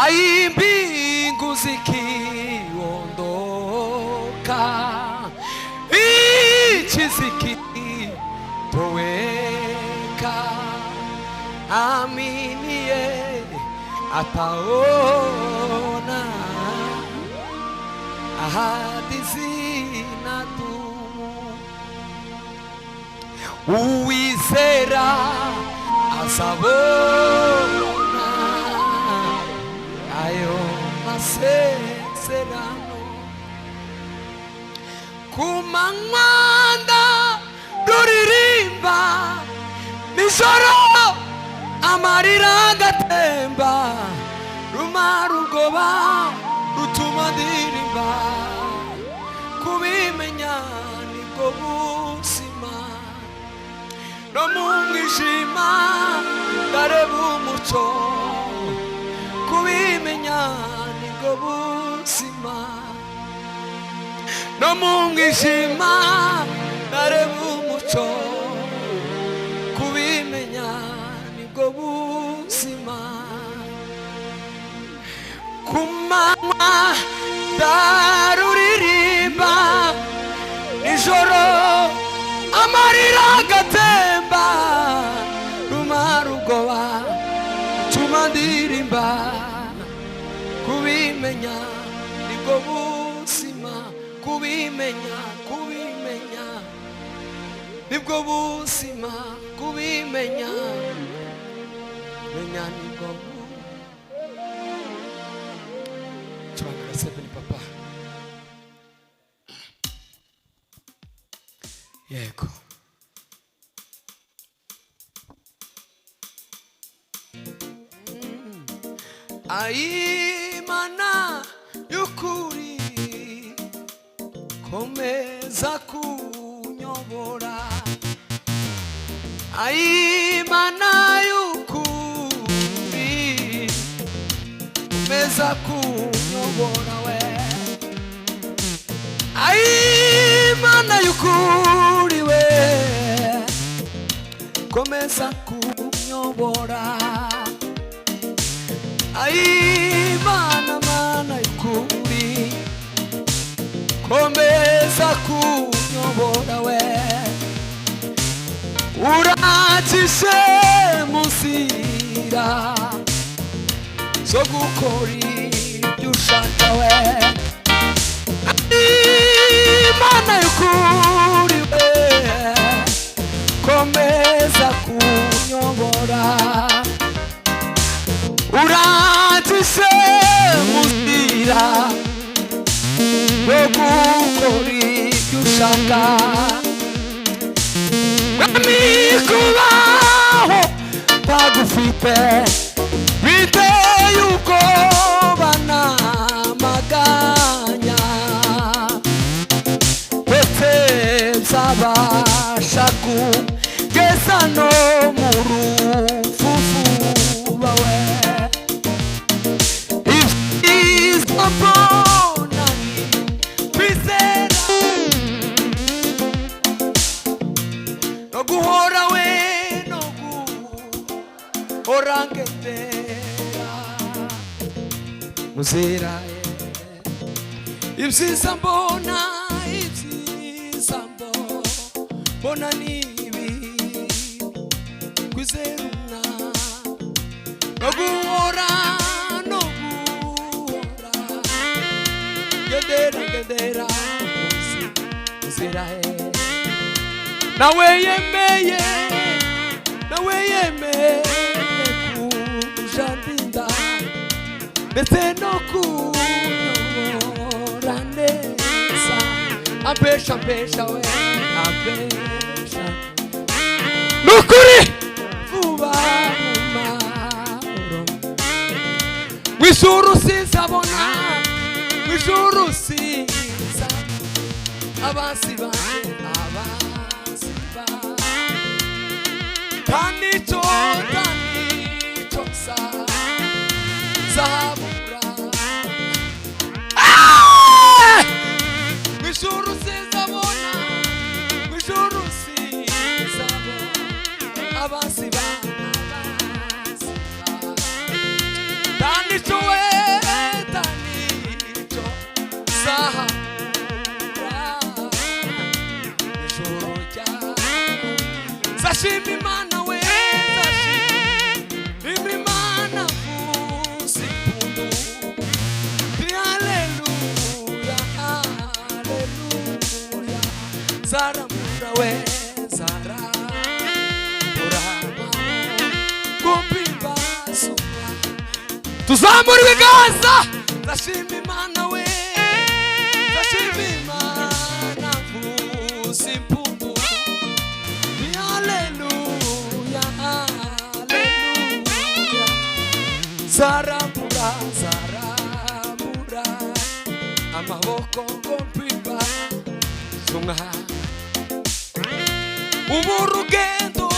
Ai mbingu zikiondoka, nchi zikitoweka, aminie ataona ahadi zinadumu. Uwizera azabona ayo masezerano. Kumanganda ruririmba, nijoro amarira agatemba, rumara ubwoba rutuma ndirimba. Kubimenya nibwo buzima, no mu mwijima ndareba umucyo. Kubimenya nibwo buzima, no mu mwijima ndareba umucyo. Kubimenya nibwo buzima. Kumanywa ndaruririmba, nijoro amarira agatemba, rumara ubwoba rutuma ndirimba. Kubimenya nibwo buzima, kubimenya nibwo buzima, kubimenya menya nibwo buzima. Chwanga seven papa. Yego. Aimana yukuri komeza kunyobora. Aimana yukuri komeza kunyobora we. Aimana yukuri we komeza kunyobora. Aimana mana yukuri komeza kunyobora we. Uracishe musira zo gukora ibyo ushaka we. Aimana yukuri we komeza kunyobora. Uracishe musira zo gukora ibyo ushaka. Kubaho tagufite biteye ubwoba n'amaganya, ndetse byabasha kugeza no mu rufufuba we. Ibyiza mbona ni kwizera no guhora we, no guhora ngendera muzira ye. Ibyiza mbona, ibyiza mbona nibi kwizera no guhora, no guhora ngendera muzira ye. Nawe yemeye kujandinda, ndetse no kunyobora neza. Ampesha we, ampesha nukuri vuba mu mahoro. Mw'ijuru sinzabona, mw'ijuru sinzabona abansi banje, Tanito zabura. Mw'ijuru sinzabona, mw'ijuru abasiba Tanito we tuzamura ibiganza. Ndashima Imana we, ndashima Imana mvuza impundu. Haleluya, haleluya. Zarambura, zarambura amaboko ngo mpimba zunga. Ubu urugendo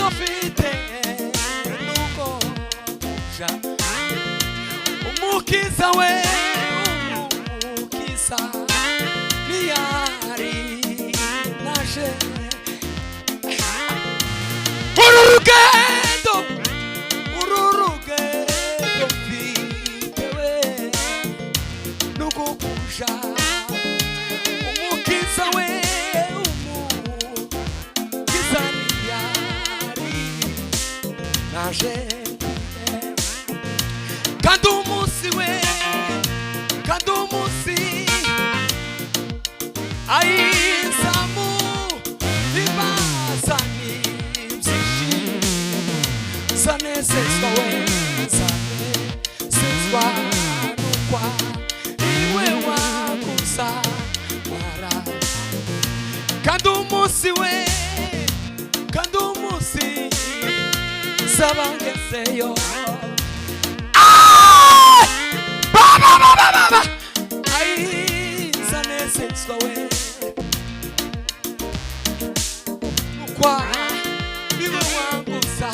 mfite nuko ja umukiza we, umukiza niyari naje. Uru rugendo mfite we nuko kuja umukiza we, umukiza niyari naje. Kandi umunsi we, kandi umunsi ayizamu ibazani byishimo. Zanezezwa we, zanezezwa nukwa iwe wakuza wara. Kandi umunsi we, kandi umunsi zabangezeyo. Baba zanezezwa we nukwa iwe wanguza.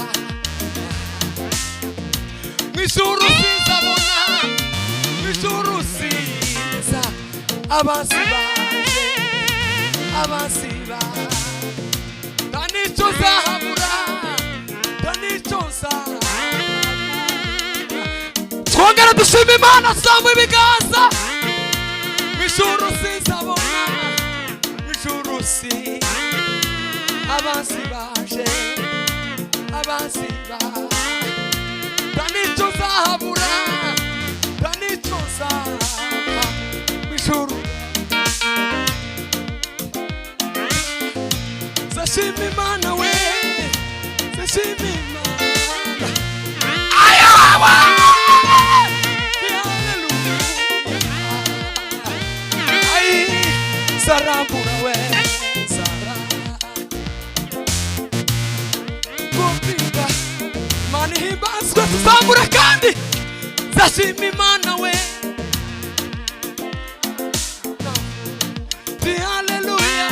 Mw'ijuru sizabona, mw'ijuru siza abansi baje, abansi baje. Nta n'icyo zahabura, nta n'icyo zahabura. Twongera dushima Imana, tuzamura ibiganza. Mw'ijuru sizabona, mw'ijuru si abansi baje, abansi baje. Nta n'icyo zahabura, nta n'icyo zahabura. Mw'ijuru zashima Imana we, zashima Imana. Ayawa zarambura we, zarambura Imana ihimbazwe. Tuzamura kandi zashima Imana we. Haleluya,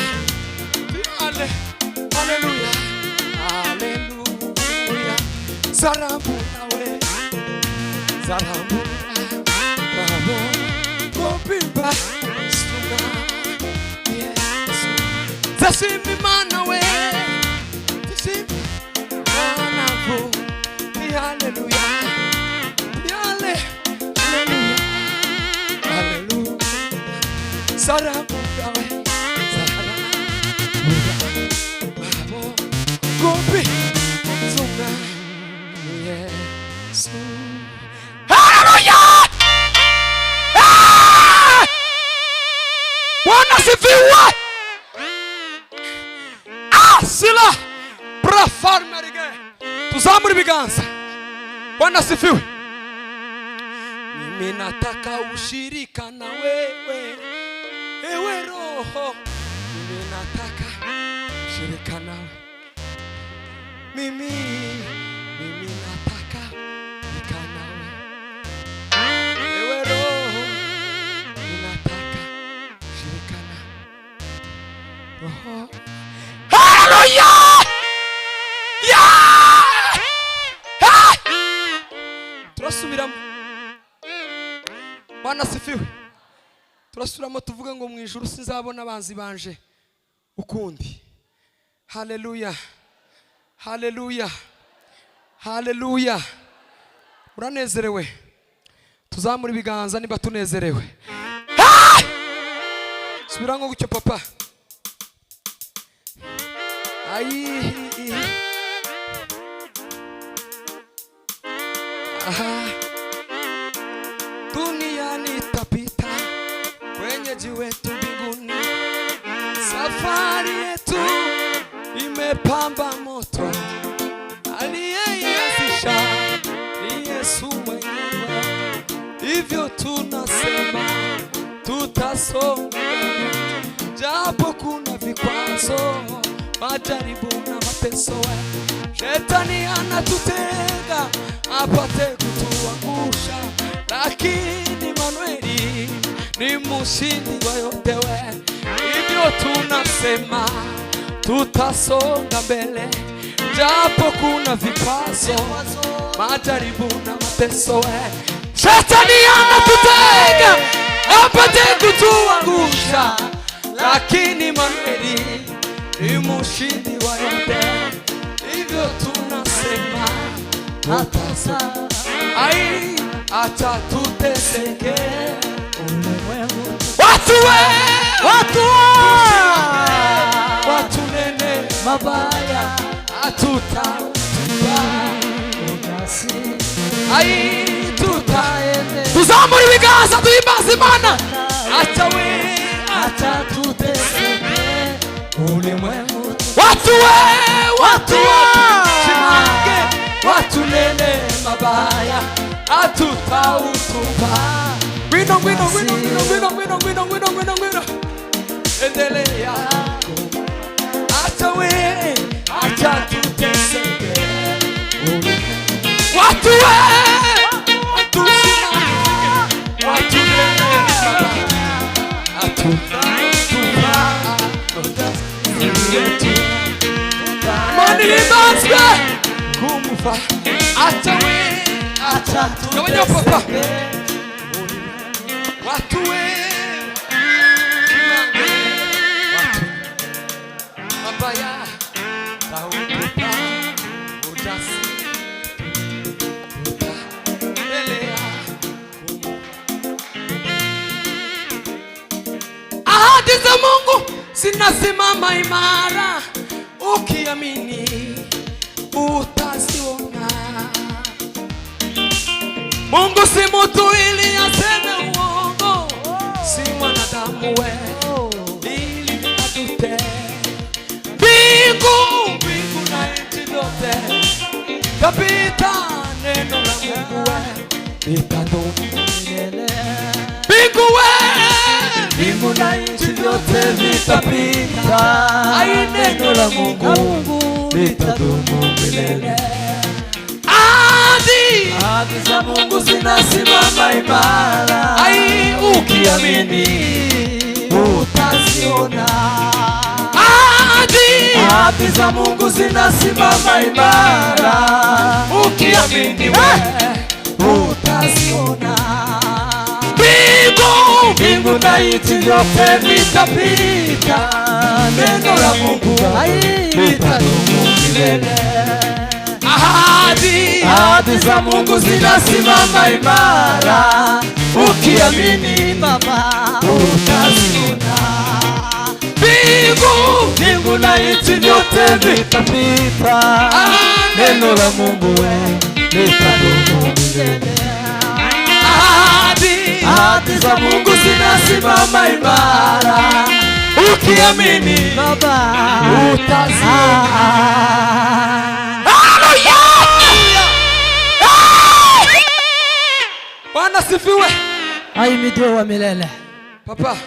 haleluya, haleluya. Zarambura we, zarambura mabo kopimba sunga. Zashima Imana we, zashima Imana we. Haleluya, haleluya, haleluya. Zarambura we, zarambura mabo kopimba sunga. Yesu, haleluya. Bwana sifiwe. Sila prafarmerige. Tuzamura ibiganza. Bwana sifiwe. Mimi nataka ushirika na wewe, ewe Roho. Mimi nataka ushirika nawe. Mimi nataka ushirika nawe, ewe Roho. Mimi nataka ushirika nawe, Roho. Hallelujah! Yeah! Turasubiramo. Bwana sifiwe. Turasubiramo tuvuga ngo mu ijuru sinzabona abanzi banje ukundi. Hallelujah. Hallelujah. Hallelujah. Uranezerewe. Tuzamura ibiganza niba tunezerewe. Subira ngo gucyo papa. Dunia nitapita, wenyeji wetu mbinguni. Safari yetu imepamba moto, aliye maisha ni Yesu mwenyewe, hivyo tunasema tutasonga japo kuna vikwazo, majaribu na mateso. Shetani anatutega apate kutuangusha, lakini Manueli ni mshindi wa yote. Hivyo tunasema tutasonga mbele japo kuna vikwazo, majaribu na mateso. Shetani anatutega apate kutuangusha, lakini Manueli ni mshindi wa yote. Hivyo tunasema tutasonga, acha tuteseke watu nene mabaya, hatutatupa tutaende. Tuzamuri ibiganza duhimbaze Imana. Acha tuteseke ulimwengu, watu nene mabaya, hatutautupa. Gwino endelea. Acha tuteseke watu nene mabaya, hatutautupa. Mani baswe kumufa. Acha tuteseke watu mabaya, tautupa ujasiri, tutaendelea. Ahadi za Mungu zinasimama imara, ukiamini utaziona. Mungu si mtu ili aseme uongo, si mwanadamu ili atute. Mbingu na nchi vyote tapita, neno la Mungu litadumu milele. Mbingu na nchi vyote vitapita, neno la Mungu litadumu milele. Ahadi za Mungu zinasimama imara, ukiamini utaziona. Ahadi za Mungu zinasimama imara, ukiamini utaziona. Mbingu na nchi vyote vitapita, neno la Mungu litadumu milele. Ahadi za Mungu zinasimama imara, ukiamini Baba utaziona. Mbingu na nchi vyote vitapita, neno la Mungu litadumu milele. Ahadi za Mungu zinasimama imara, ukiamini Baba utaziona. Bwana sifiwe. Ahimidiwe wa milele. Papa.